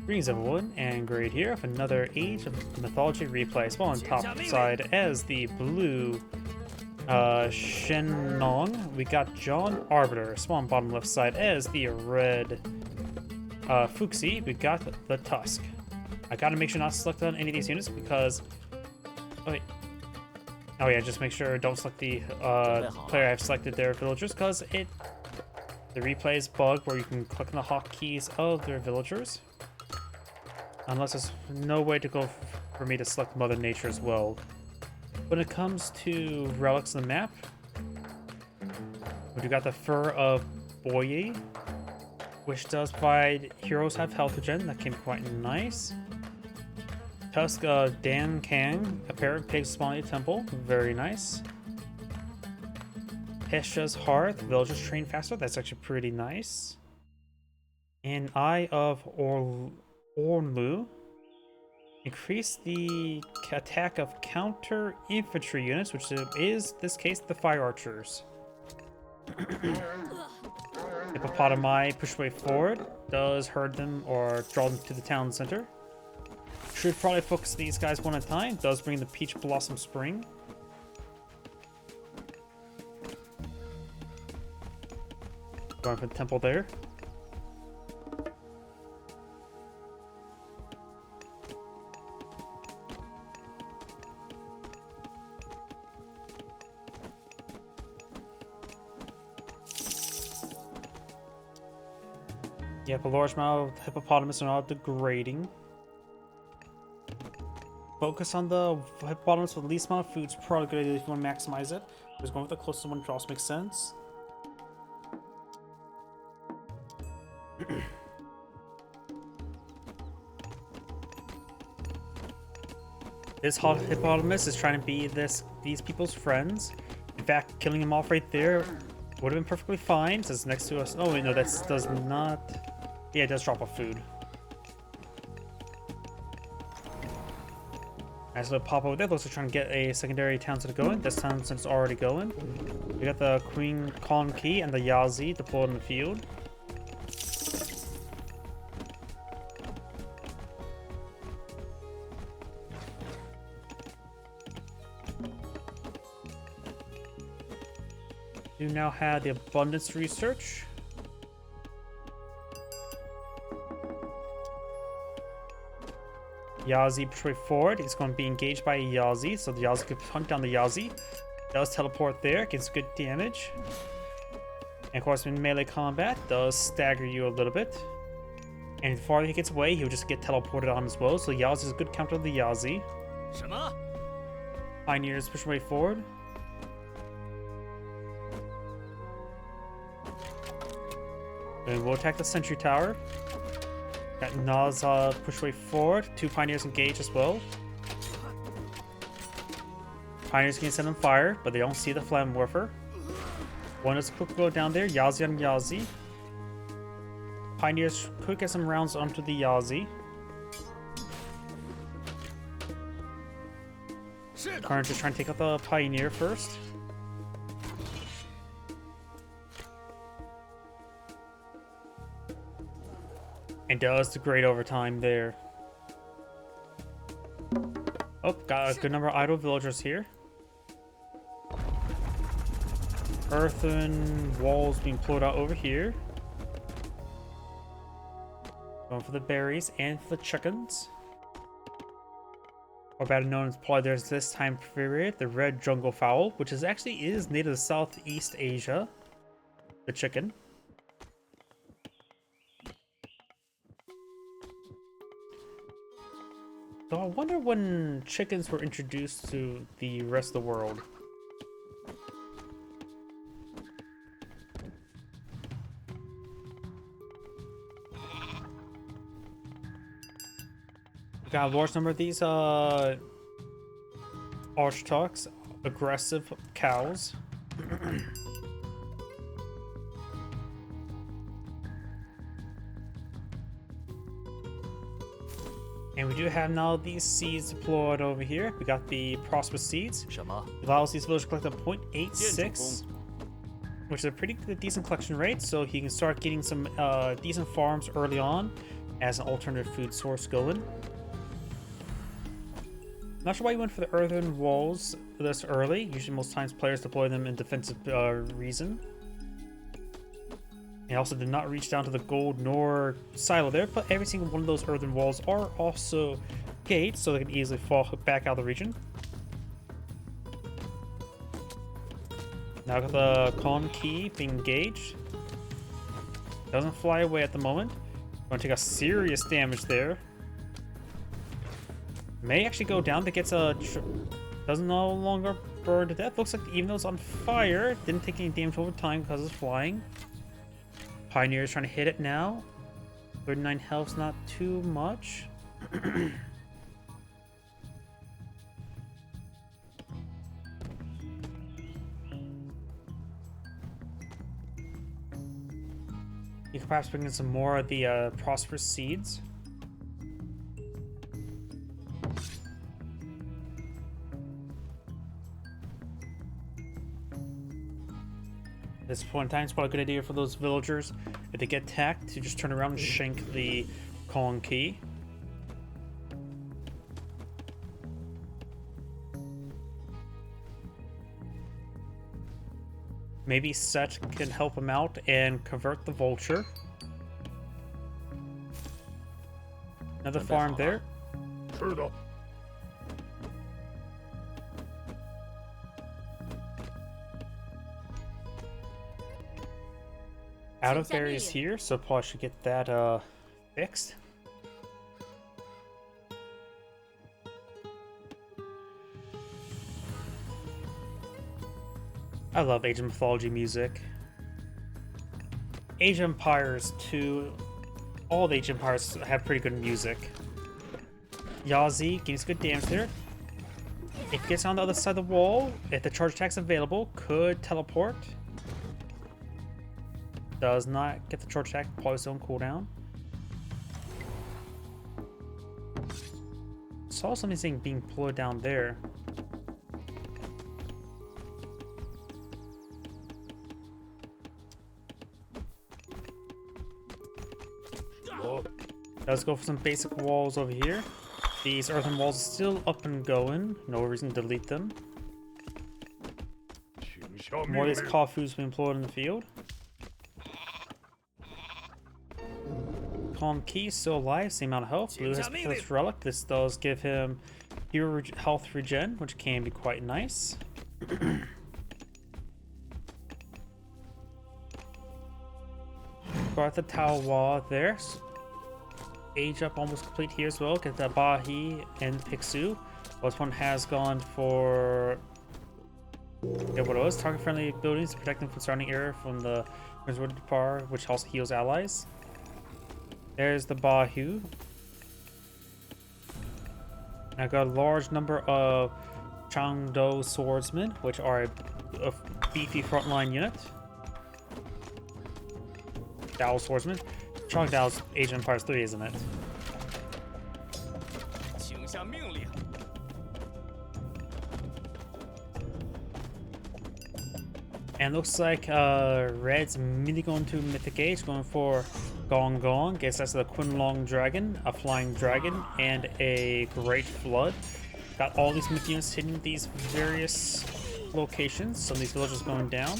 Greetings everyone, and Grade here with another Age of Mythology Replay. As well on top side as the blue Shennong, we got JohnArbiter. As well on bottom left side as the red Fuxi, we got the Tusk. I gotta make sure not to select on any of these units because... Oh, wait. Oh yeah, just make sure don't select the player I've selected their villagers because the replay is bugged where you can click on the hotkeys of their villagers. Unless there's no way to go for me to select Mother Nature as well. When it comes to relics on the map, we got the Fur of Boye, which does provide heroes have health regen. That can be quite nice. Tusk of Dan Kang, a pair of pigs spawning a temple. Very nice. Hesha's Hearth, villagers train faster. That's actually pretty nice. And Eye of Ornlu, increase the attack of counter infantry units, which is in this case the fire archers. Hippopotami push way forward, does herd them or draw them to the town center. Should probably focus these guys one at a time, does bring the Peach Blossom Spring. Going for the temple there. Yep, a large amount of hippopotamus are not degrading. Focus on the hippopotamus with the least amount of food is probably a good idea if you want to maximize it. Just going with the closest one also makes sense. This hippopotamus is trying to be these people's friends. In fact, killing them off right there would have been perfectly fine. Since it's next to us. Oh wait, no, that does not. Yeah, it does drop off food. Nice little pop over there. Looks like trying to get a secondary town center going. This town center's already going. We got the Queen Khan Key and the Yazi deployed in the field. You now have the abundance research. Yazi push way forward. He's going to be engaged by a Yazi, so the Yazi could hunt down the Yazi. Does teleport there, gets good damage. And of course, in melee combat, does stagger you a little bit. And the farther he gets away, he'll just get teleported on as well. So Yazi is a good counter to the Yazi. Pioneers push way forward. And we'll attack the sentry tower. Got Naza push way forward. 2 pioneers engage as well. Pioneers can send them fire, but they don't see the Flamwerfer. One is quick go down there. Yazi on Yazi. Pioneers quick get some rounds onto the Yazi. Current is trying to take out the Pioneer first. And does the great overtime there. Oh, got a good number of idle villagers here. Earthen walls being pulled out over here. Going for the berries and for the chickens. Or better known as probably there's this time period, the red jungle fowl, which is native to Southeast Asia. The chicken. So I wonder when chickens were introduced to the rest of the world. We got a large number of these Archtucks, aggressive cows. And we do have now these seeds deployed over here. We got the prosperous seeds. Allows these villagers to collect a 0.86, which is a pretty decent collection rate. So he can start getting some decent farms early on. as an alternative food source going. Not sure why you went for the earthen walls this early. Usually most times players deploy them in defensive reason. And also did not reach down to the gold nor silo there, but every single one of those earthen walls are also gates, so they can easily fall back out of the region. Now got the con key being engaged. Doesn't fly away at the moment. Going to take a serious damage there. May actually go down. That gets a... doesn't no longer burn to death. Looks like even though it's on fire, didn't take any damage over time because it's flying. Pioneer is trying to hit it now. 39 health's not too much. You could perhaps bring in some more of the prosperous seeds. At this point in time, it's probably a good idea for those villagers, if they get attacked, to just turn around and shank the Kong key. Maybe Set can help him out and convert the vulture. Another farm there. Out of berries here, so probably should get that fixed. I love Age of Mythology music. Age of Empires 2, all the Age of Empires have pretty good music. Yazi gains good damage there. If it gets on the other side of the wall, if the charge attack's available, could teleport. Does not get the charge attack, probably still on cooldown. Saw something being pulled down there. Let's go for some basic walls over here. These earthen walls are still up and going. No reason to delete them. More of these Kafus being employed in the field. Calm Key still alive, same amount of health. Blue has this relic. This does give him hero health regen, which can be quite nice. Got the Tawa there. Age up almost complete here as well. Get the Bahi and Pixu. This one has gone for what it was. Target friendly buildings to protect them from surrounding area from the resorted par, which also heals allies. There's the Bahu. I got a large number of Changdo swordsmen, which are a beefy frontline unit. Dao swordsman. Changdao's Age of Empires 3, isn't it? And looks like Red's immediately going to Mythic Age, going for Gong Gong. Guess that's the Quinlong Dragon, a Flying Dragon, and a Great Flood. Got all these myth units hitting these various locations. Some of these villages going down.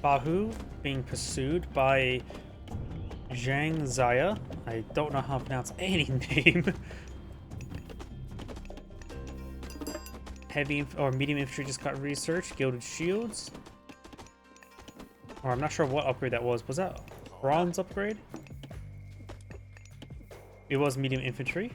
Bahu being pursued by Zhang Zaya. I don't know how to pronounce any name. Heavy or medium infantry just got researched. Gilded shields. Or I'm not sure what upgrade that was. Was that bronze upgrade? It was medium infantry.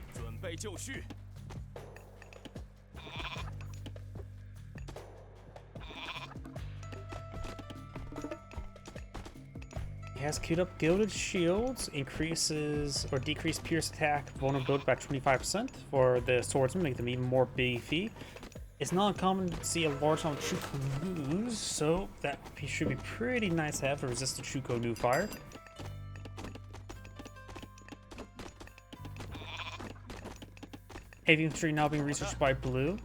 He has queued up Gilded Shields, increases or decrease pierce attack vulnerability by 25% for the swordsman, make them even more beefy. It's not uncommon to see a large amount of Chuko Nus, so that should be pretty nice to have to resist the Chuko Nu fire. Heavy infantry now being researched by blue.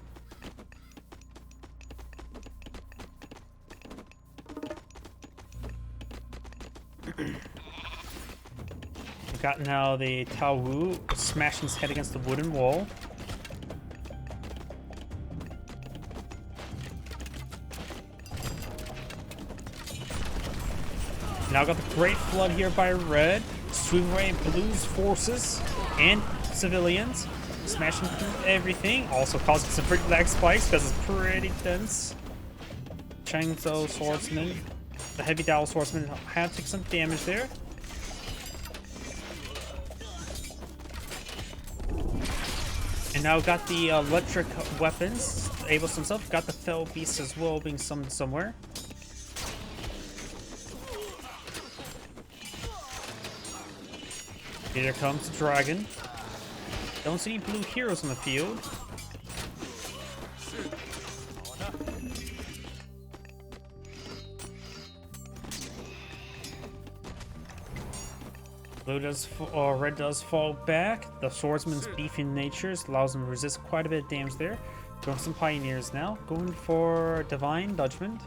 We got now the Tao Wu smashing his head against the wooden wall. Now got the Great Flood here by red, sweeping away blue's forces and civilians, smashing through everything, also causing some pretty lag spikes because it's pretty dense. Changzhou swordsman, the heavy Dao swordsman had to take some damage there. And now got the electric weapons, Abel's himself, got the fell beast as well being summoned somewhere. Here comes the dragon. Don't see any blue heroes in the field. Red does fall back. The swordsman's beefy nature allows him to resist quite a bit of damage there. Going for some pioneers now. Going for divine judgment.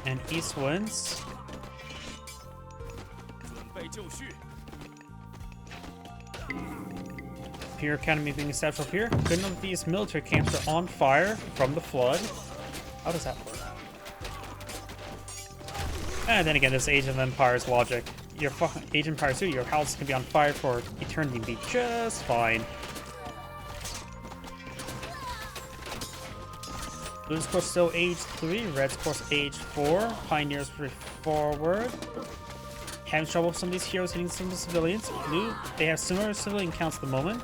And east wins. Imperial Academy being established up here. Good enough these military camps are on fire from the flood. How does that work? And then again, this Age of Empires logic. Your Age of Empires 2, your house can be on fire for eternity and be just fine. Blue's course still age 3, red's course age 4. Pioneers forward. Having trouble with some of these heroes hitting some of the civilians. Blue, they have similar civilian counts at the moment.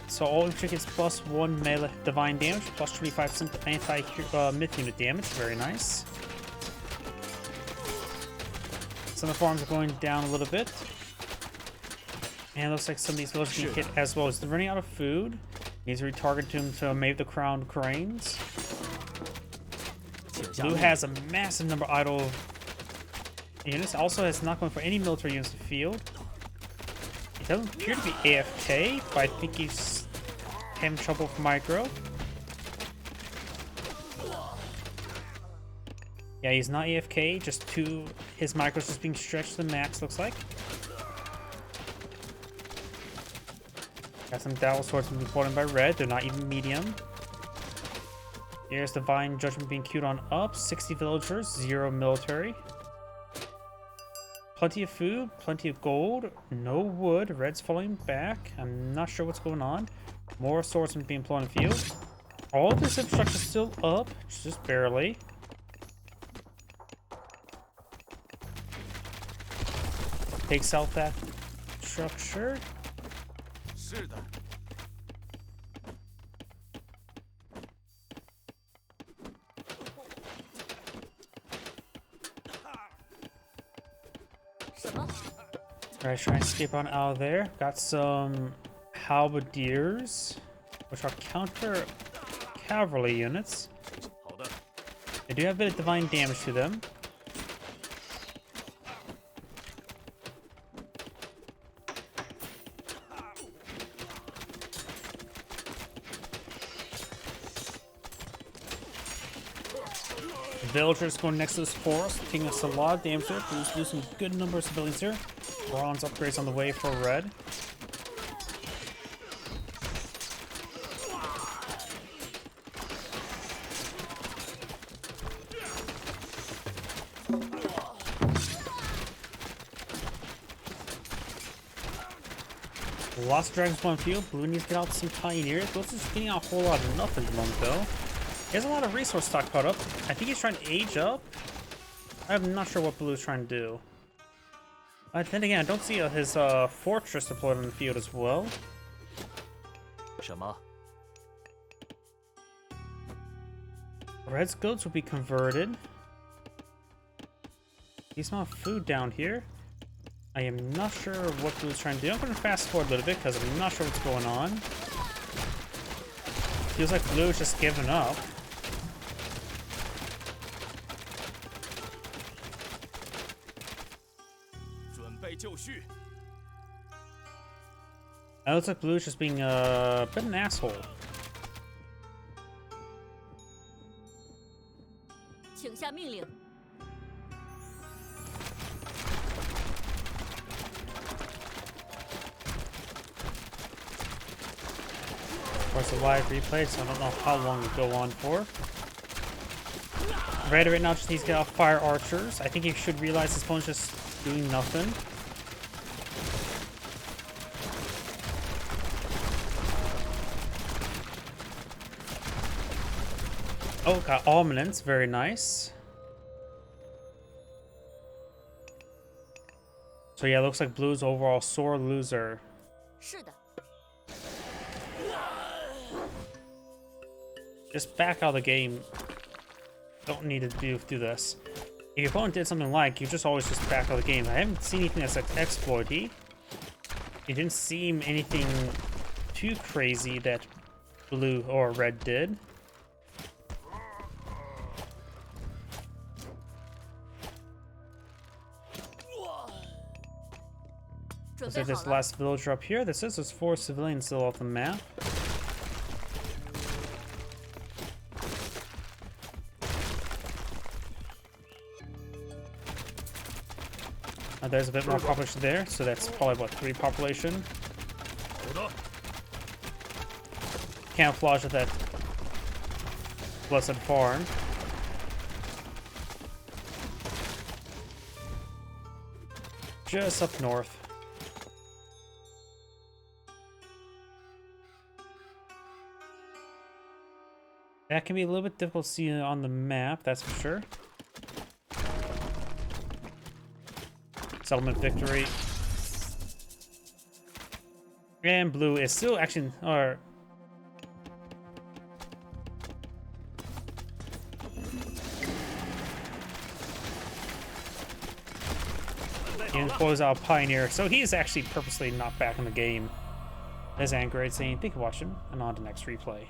So all infantry gets +1 melee divine damage, plus 25% anti-myth unit damage. Very nice. Some of the farms are going down a little bit. And it looks like some of these villagers being hit as well. They're running out of food. Needs to retarget them to maybe the crowned cranes. Blue has a massive number of idle units. Also has not going for any military units in the field. He doesn't appear to be AFK, but I think he's having trouble with micro. Yeah, he's not AFK, just his micro's just being stretched to the max, looks like. Got some Dao swords being put in by red, they're not even medium. Here's Divine Judgment being queued on up, 60 villagers, 0 military. Plenty of food, plenty of gold, no wood, red's falling back. I'm not sure what's going on. More swordsmen being employed in the field. All of this infrastructure is still up, just barely. Takes out that structure. Alright, try and escape on out of there. Got some halberdiers, which are counter cavalry units. They do have a bit of divine damage to them. Villagers going next to this forest, taking us a lot of damage there. Blue's losing a good number of civilians here. Bronze upgrades on the way for red. Lots of dragons on field. Blue needs to get out some pioneers. Blue's just getting out a whole lot of nothing at the moment though. He has a lot of resource stock caught up. I think he's trying to age up. I'm not sure what Blue's trying to do. Then again, I don't see his fortress deployed in the field as well. Red's goats will be converted. Decent amount of food down here. I am not sure what Blue's trying to do. I'm going to fast forward a little bit because I'm not sure what's going on. Feels like Blue is just giving up. It looks like Blue's just being a bit of an asshole. Of course, a live replay, so I don't know how long it'll go on for. Red right now just needs to get off fire archers. I think he should realize his opponent's just doing nothing. Oh, got Ominence, very nice. So yeah, looks like Blue's overall sore loser. Just back out of the game. Don't need to do this. If your opponent did something like, you just always just back out of the game. I haven't seen anything that's like exploity. It didn't seem anything too crazy that Blue or Red did. So this last villager up here. This is there's 4 civilians still off the map. There's a bit more population there, so that's probably what, 3 population. Camouflage at that blessed farm. Just up north. That can be a little bit difficult to see on the map, that's for sure. Settlement victory. And Blue is still actually, or and close out Pioneer, so he's actually purposely not back in the game. As Anchorite saying, thank you for watching, and on to the next replay.